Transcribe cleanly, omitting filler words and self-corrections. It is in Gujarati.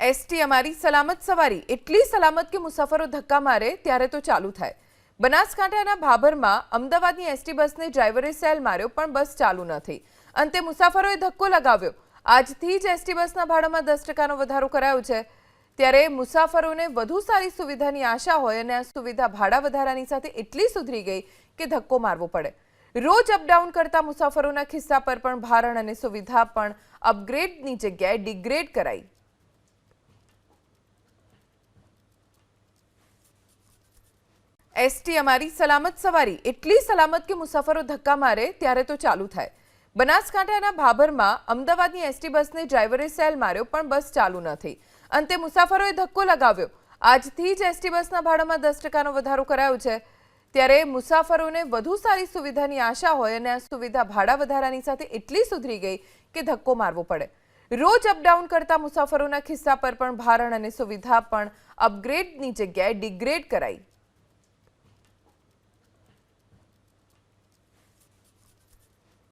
એસટી અમારી સલામત સવારી એટલી સલામત કે મુસાફરો ધક્કા મારે ત્યારે તો ચાલુ થાય। બનાસકાંઠાના ભાભરમાં અમદાવાદની એસટી બસને ડ્રાઈવરે સેલ માર્યો પણ બસ ચાલુ ન થઈ। અંતે મુસાફરોએ ધક્કો લગાવ્યો। આજથી જ એસટી બસના ભાડામાં 10% વધારો કરાયો છે। ત્યારે મુસાફરોને વધુ સારી સુવિધાની આશા હોય અને આ સુવિધા ભાડા વધારાની સાથે એટલી સુધરી ગઈ કે ધક્કો મારવો પડે। રોજ અપડાઉન કરતા મુસાફરોના ખિસ્સા પર પણ ભારણ અને સુવિધા પણ અપગ્રેડની જગ્યાએ ડિગ્રેડ કરાઈ। એસટી અમારી સલામત સવારી એટલી સલામત કે મુસાફરો ધક્કા મારે ત્યારે તો ચાલુ થાય। બનાસકાંઠાના ભાભરમાં અમદાવાદની એસટી બસને ડ્રાઈવરે સેલ માર્યો પણ બસ ચાલુ ન થઈ। અંતે મુસાફરોએ ધક્કો લગાવ્યો। આજથી જ એસટી બસના ભાડામાં 10% વધારો કરાયો છે। ત્યારે મુસાફરોને વધુ સારી સુવિધાની આશા હોય અને આ સુવિધા ભાડા વધારાની સાથે એટલી સુધરી ગઈ કે ધક્કો મારવો પડે। રોજ અપડાઉન કરતા મુસાફરોના ખિસ્સા પર પણ ભારણ અને સુવિધા પણ અપગ્રેડની જગ્યાએ ડિગ્રેડ કરાઈ।